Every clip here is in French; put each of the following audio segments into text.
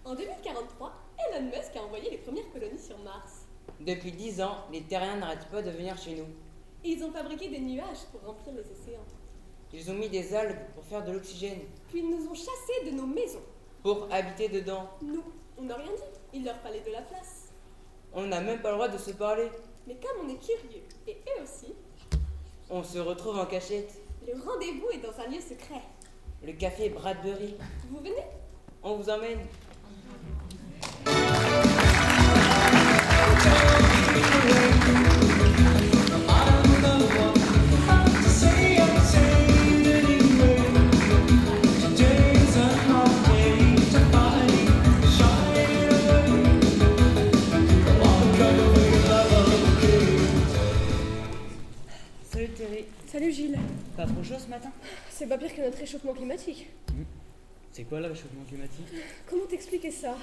En 2043, Elon Musk a envoyé les premières colonies sur Mars. Depuis 10 ans, les terriens n'arrêtent pas de venir chez nous. Et ils ont fabriqué des nuages pour remplir les océans. Ils ont mis des algues pour faire de l'oxygène, Puis ils nous ont chassés de nos maisons. pour habiter dedans. Nous, on n'a rien dit. Il leur fallait de la place. On n'a même pas le droit de se parler. Mais comme on est curieux, et eux aussi, On se retrouve en cachette. le rendez-vous est dans un lieu secret. Le café Bradbury. Vous venez? On vous emmène. Salut Thierry, Salut Gilles. pas trop chaud ce matin? C'est pas pire que notre réchauffement climatique. C'est quoi le réchauffement climatique? Comment t'expliquer ça?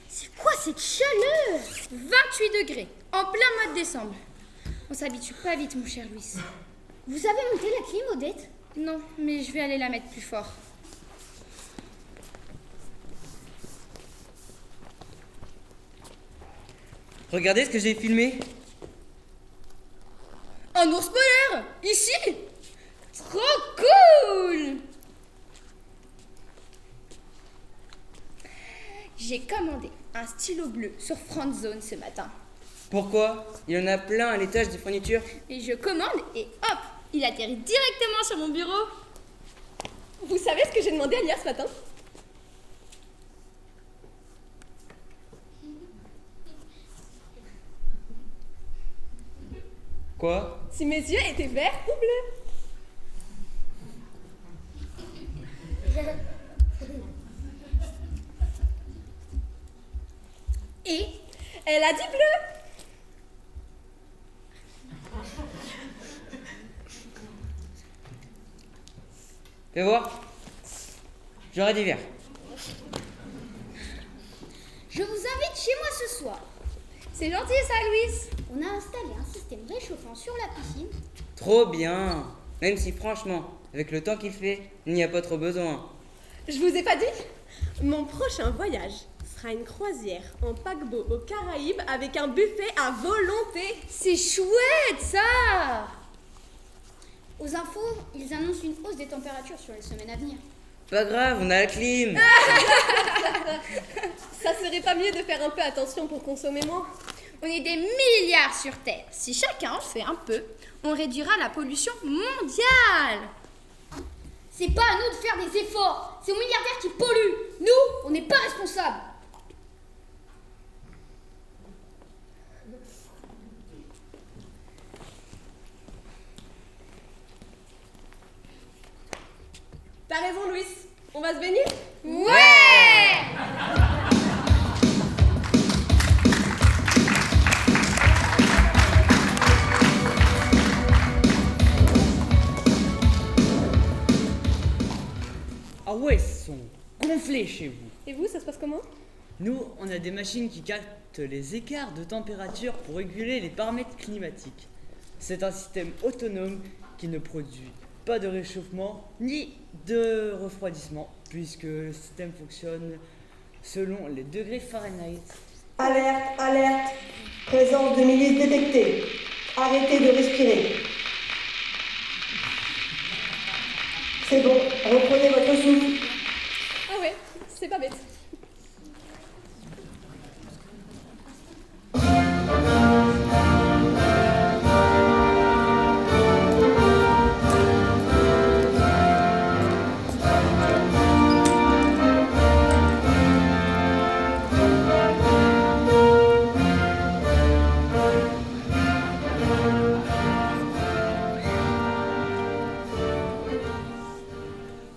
C'est quoi cette chaleur? 28 degrés, en plein mois de décembre. On s'habitue pas vite, mon cher Louis. Vous avez monté la clim, Odette? Non, mais je vais aller la mettre plus fort. Regardez ce que j'ai filmé. Un ours polaire! Ici! Trop cool! J'ai commandé un stylo bleu sur Friendzone ce matin. Pourquoi? Il y en a plein à l'étage des fournitures. Et je commande et hop! Il atterrit directement sur mon bureau. Vous savez ce que j'ai demandé à Lia ce matin? Quoi? Si mes yeux étaient verts ou bleus. Et Elle a dit bleu. Fais voir. J'aurais dit vert. je vous invite chez moi ce soir. C'est gentil ça, Louise. On a installé un système réchauffant sur la piscine. Trop bien. Même si franchement, avec le temps qu'il fait, il n'y a pas trop besoin. Je vous ai pas dit? Mon prochain voyage sera une croisière en paquebot aux Caraïbes avec un buffet à volonté. C'est chouette ça! Aux infos, ils annoncent une hausse des températures sur les semaines à venir. Pas grave, on a la clim. Ça serait pas mieux de faire un peu attention pour consommer moins? On est des milliards sur Terre. Si chacun en fait un peu, on réduira la pollution mondiale. C'est pas à nous de faire des efforts. C'est aux milliardaires qui polluent. Nous, on n'est pas responsables. T'as raison, Louis. On va se baigner? Ouais! Ah ouais, ils sont gonflés chez vous. Et vous, ça se passe comment? Nous, on a des machines qui captent les écarts de température pour réguler les paramètres climatiques. C'est un système autonome qui ne produit pas de réchauffement ni de refroidissement, puisque le système fonctionne selon les degrés Fahrenheit. Alerte, alerte. Présence de milices détectée. Arrêtez de respirer. C'est bon, reprenez votre souffle. Ah ouais, c'est pas bête.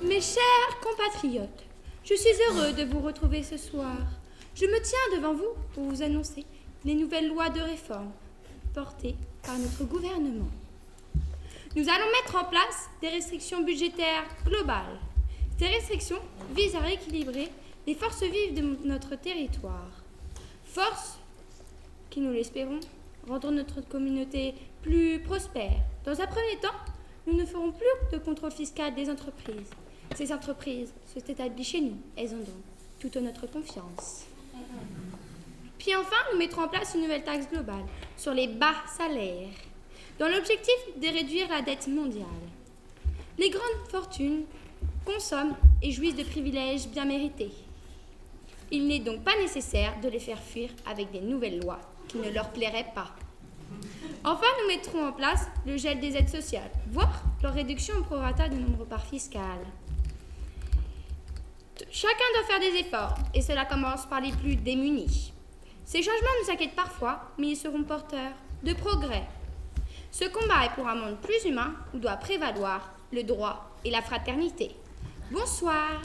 Mes chers compatriotes, je suis heureux de vous retrouver ce soir. Je me tiens devant vous pour vous annoncer les nouvelles lois de réforme portées par notre gouvernement. Nous allons mettre en place des restrictions budgétaires globales. Ces restrictions visent à rééquilibrer les forces vives de notre territoire. Forces qui, nous l'espérons, rendre notre communauté plus prospère. Dans un premier temps, nous ne ferons plus de contrôle fiscal des entreprises. Ces entreprises sont établies chez nous. Elles ont donc toute notre confiance. Puis enfin, nous mettrons en place une nouvelle taxe globale sur les bas salaires, dans l'objectif de réduire la dette mondiale. Les grandes fortunes consomment et jouissent de privilèges bien mérités. Il n'est donc pas nécessaire de les faire fuir avec des nouvelles lois qui ne leur plairaient pas. Enfin, nous mettrons en place le gel des aides sociales, voire leur réduction au prorata du nombre parts fiscales. Chacun doit faire des efforts, et cela commence par les plus démunis. Ces changements nous inquiètent parfois, mais ils seront porteurs de progrès. Ce combat est pour un monde plus humain où doit prévaloir le droit et la fraternité. Bonsoir.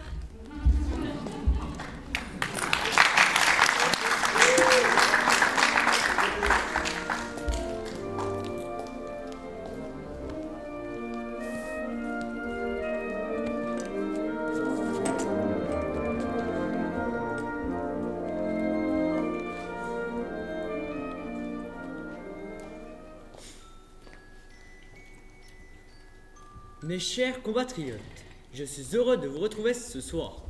Mes chers compatriotes, je suis heureux de vous retrouver ce soir.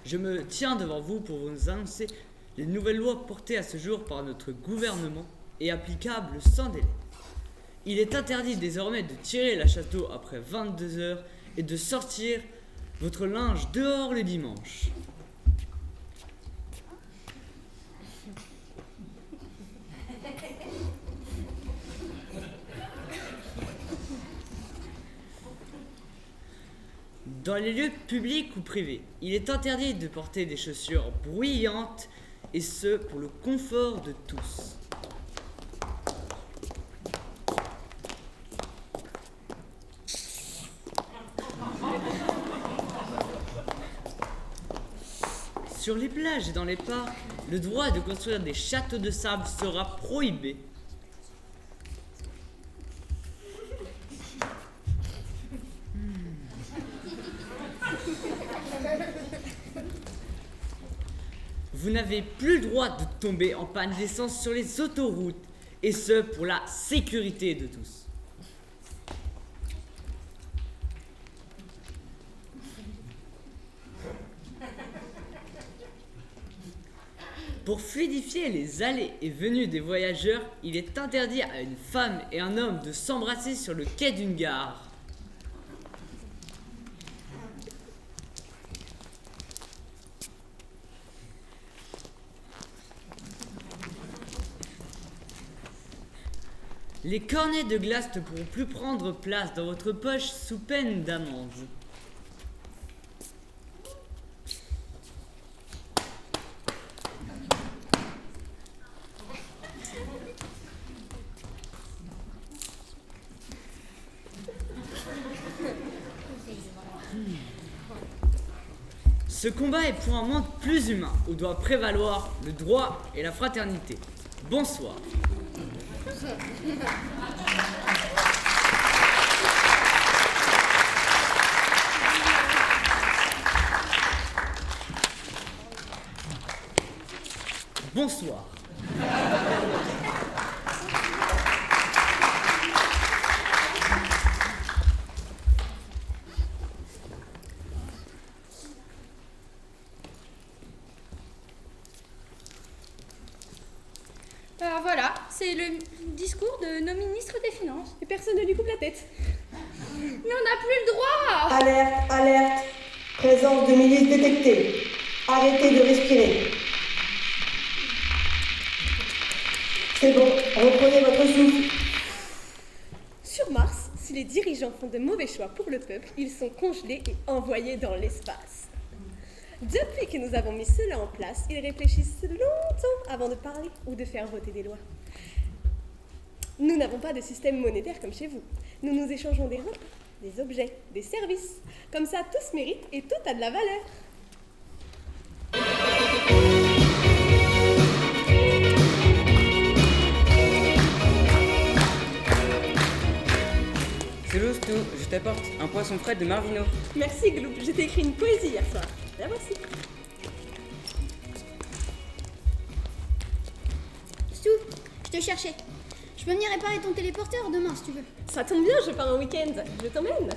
Je me tiens devant vous pour vous annoncer les nouvelles lois portées à ce jour par notre gouvernement et applicables sans délai. Il est interdit désormais de tirer la chasse d'eau après 22 heures et de sortir votre linge dehors le dimanche. Dans les lieux publics ou privés, il est interdit de porter des chaussures bruyantes, et ce pour le confort de tous. Sur les plages et dans les parcs, le droit de construire des châteaux de sable sera prohibé. Vous n'avez plus le droit de tomber en panne d'essence sur les autoroutes, et ce pour la sécurité de tous. Pour fluidifier les allées et venues des voyageurs, il est interdit à une femme et un homme de s'embrasser sur le quai d'une gare. Les cornets de glace ne pourront plus prendre place dans votre poche sous peine d'amende. Ce combat est pour un monde plus humain où doit prévaloir le droit et la fraternité. Bonsoir. Bonsoir. Alors voilà, c'est le discours de nos ministres des Finances. Et personne ne lui coupe la tête. Mais on n'a plus le droit. Alerte, alerte. Présence de milices détectée. Arrêtez de respirer. C'est bon, reprenez votre souffle. Sur Mars, si les dirigeants font de mauvais choix pour le peuple, ils sont congelés et envoyés dans l'espace. Depuis que nous avons mis cela en place, ils réfléchissent longtemps avant de parler ou de faire voter des lois. Nous n'avons pas de système monétaire comme chez vous. Nous nous échangeons des repas, des objets, des services. Comme ça, tout se mérite et tout a de la valeur. C'est Lousteau, je t'apporte un poisson frais de Marvino. Merci Gloop, je t'ai écrit une poésie hier soir. La voici. Stou, je te cherchais. Je peux venir réparer ton téléporteur demain si tu veux. Ça tombe bien, je pars en week-end. Je t'emmène.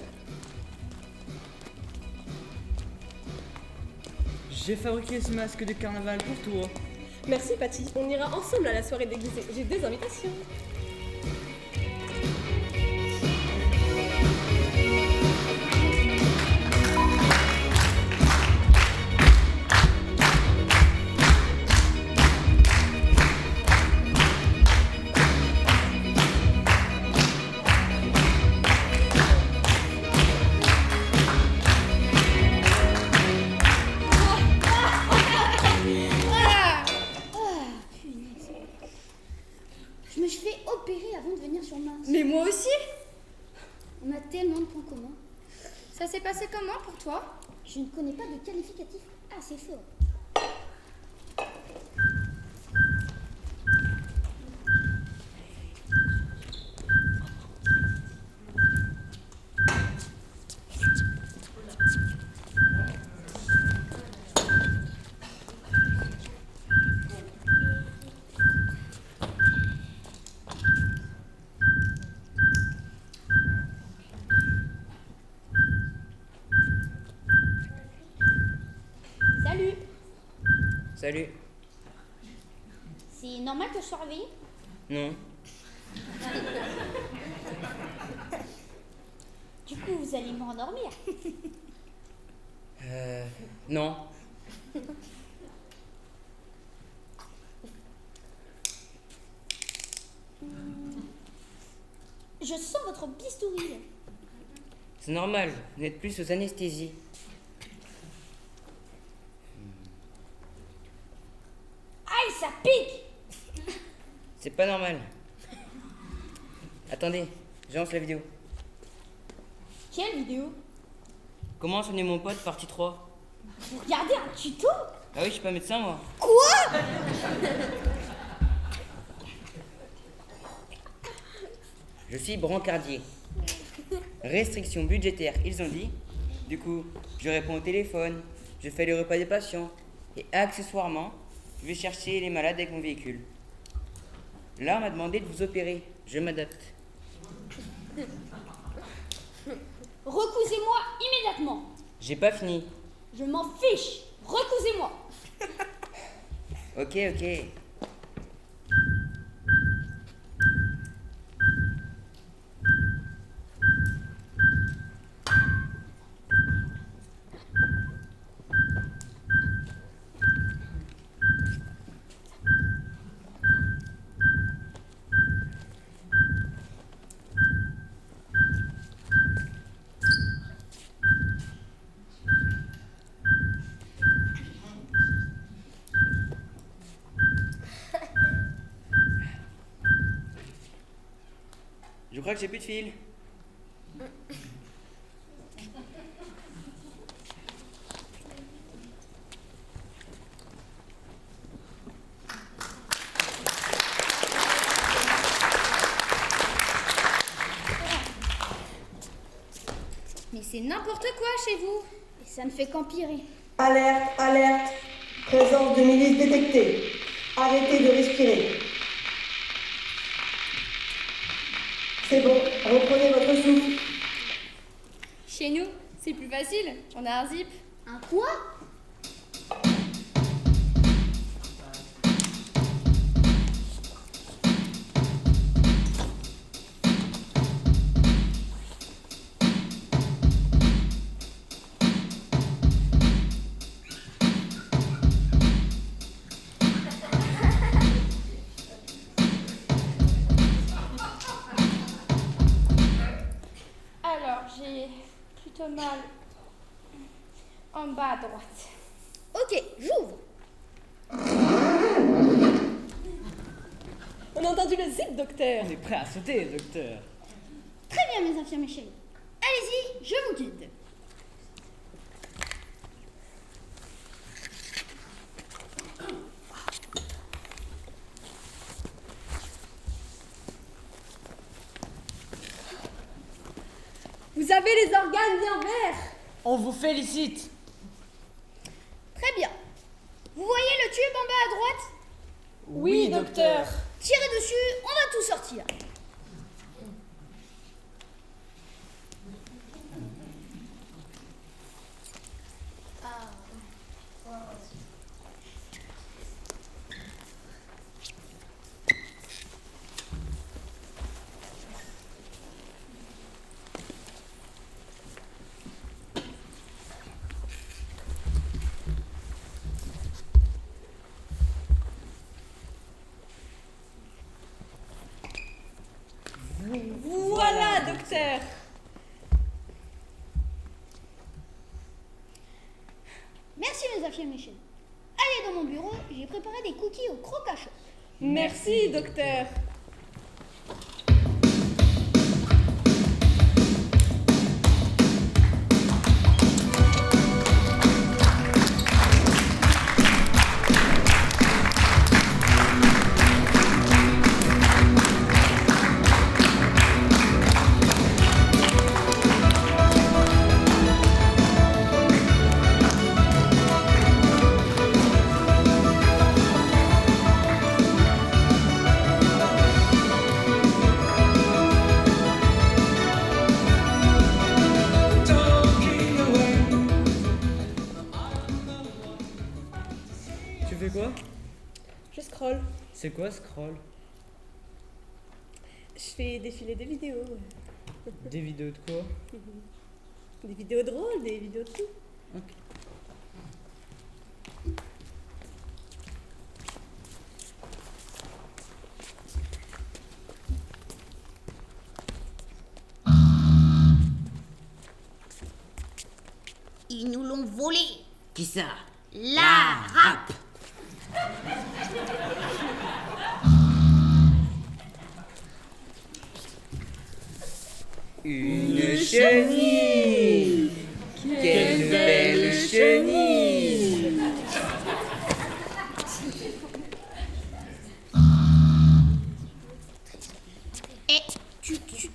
J'ai fabriqué ce masque de carnaval pour toi. Merci Patty, on ira ensemble à la soirée déguisée. J'ai 2 invitations. Je me suis fait opérer avant de venir sur Mars. Mais moi aussi. On a tellement de points communs. Ça s'est passé comment pour toi? Je ne connais pas de qualificatif assez fort. Salut. Salut. C'est normal que je sois réveillée? Non. Du coup, vous allez me rendormir. Non. Je sens votre bistouri. C'est normal, vous n'êtes plus sous anesthésie. Aïe, ça pique! C'est pas normal. Attendez, je lance la vidéo. Quelle vidéo? Comment soigner mon pote, partie 3. Vous regardez un tuto? Ah oui, je suis pas médecin, moi. Quoi? Je suis brancardier. Restriction budgétaire, ils ont dit. Du coup, je réponds au téléphone, je fais les repas des patients. Et accessoirement, je vais chercher les malades avec mon véhicule. Là, on m'a demandé de vous opérer. Je m'adapte. Recousez-moi immédiatement. J'ai pas fini. Je m'en fiche. Recousez-moi. Ok, ok. Je crois que j'ai plus de fil. Mais c'est n'importe quoi chez vous. Et ça ne fait qu'empirer. Alerte, alerte. Présence de milices détectée. Arrêtez de respirer. C'est bon, reprenez votre souffle. Chez nous, c'est plus facile. On a un zip. Un quoi? Alors, j'ai plutôt mal en bas à droite. Ok, j'ouvre. On a entendu le zip, docteur. On est prêt à sauter, docteur. Très bien, mes infirmiers chéris. Allez-y, je vous guide. Vous avez les organes bien verts. On vous félicite. Très bien. Vous voyez le tube en bas à droite? Oui, docteur. Tirez dessus, on va tout sortir. sortir. Voilà, docteur. Merci, mes affaires Michel. Allez dans mon bureau, j'ai préparé des cookies au croc à chaud. Merci, docteur. Tu fais quoi? Je scrolle. C'est quoi scroll? Je fais défiler des vidéos. Des vidéos de quoi? Des vidéos drôles, des vidéos de tout. Ok. Ils nous l'ont volé. Qui ça? La rap. Une chenille. Quelle belle chenille. Eh,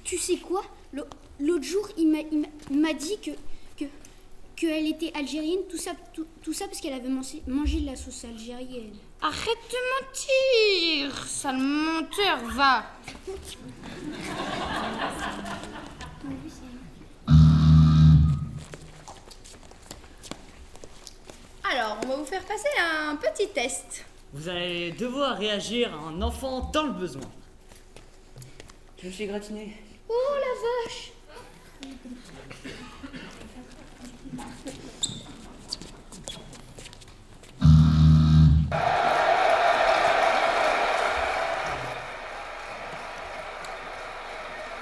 tu sais quoi? L'autre jour, il m'a dit qu'elle était algérienne, tout ça parce qu'elle avait mangé de la sauce algérienne. Arrête de mentir, sale menteur, va. Alors, on va vous faire passer un petit test. Vous allez devoir réagir à un enfant dans le besoin. Je me suis gratiné. Oh la vache!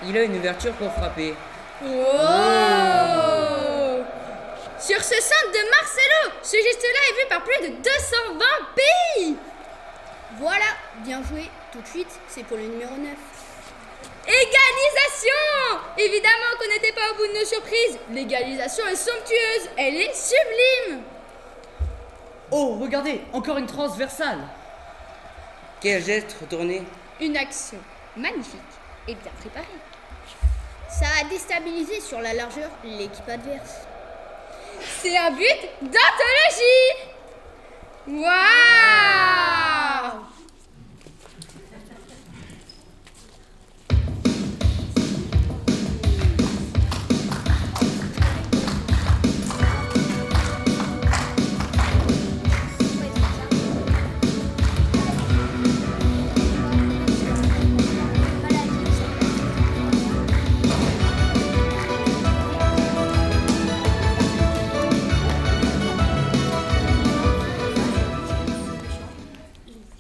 Il a une ouverture pour frapper. Oh Sur ce centre de Marcelo, ce geste-là est vu par plus de 220 pays. Voilà, bien joué. Tout de suite, c'est pour le numéro 9. Égalisation! Évidemment qu'on n'était pas au bout de nos surprises. L'égalisation est somptueuse, elle est sublime. Oh, regardez, encore une transversale. Quel geste retourné? Une action magnifique et bien préparée. Ça a déstabilisé sur la largeur l'équipe adverse. C'est un but d'anthologie. Waouh!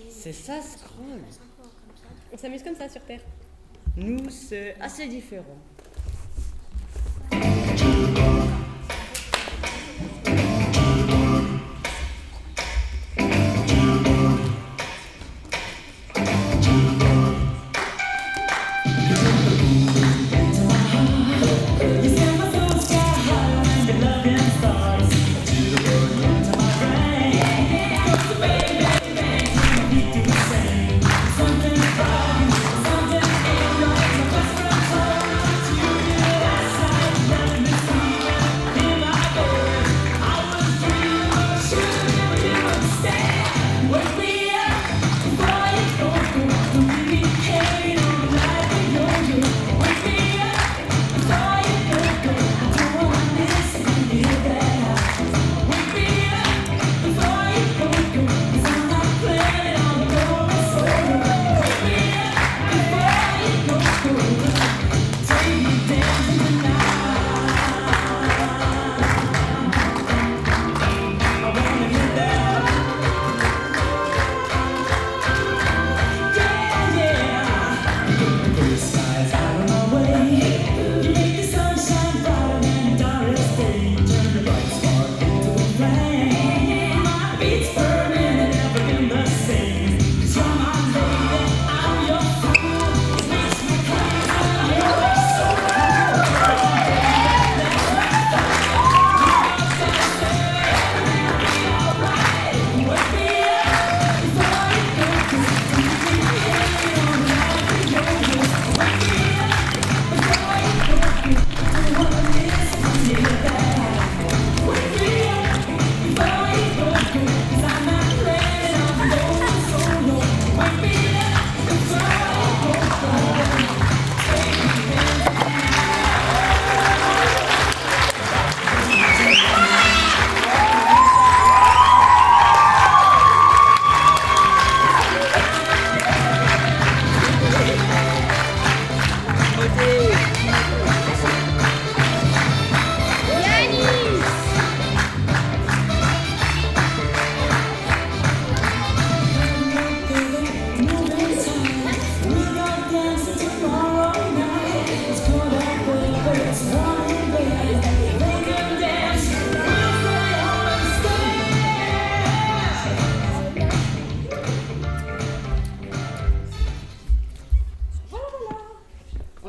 C'est ça, scroll. On s'amuse comme ça sur Terre. Nous, c'est assez différent.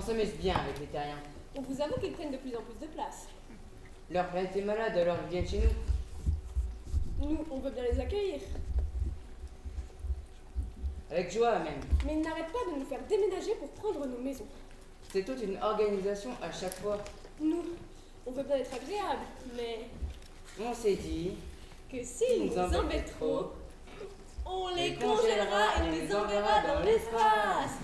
s'amuse bien avec les terriens. On vous avoue qu'ils prennent de plus en plus de place. Leur planète est malade, alors ils viennent chez nous. Nous, on veut bien les accueillir. Avec joie même. Mais ils n'arrêtent pas de nous faire déménager pour prendre nos maisons. C'est toute une organisation à chaque fois. Nous, on veut bien être agréables, mais On s'est dit, que s'ils nous embêtent trop, on les congélera et les enverra dans l'espace.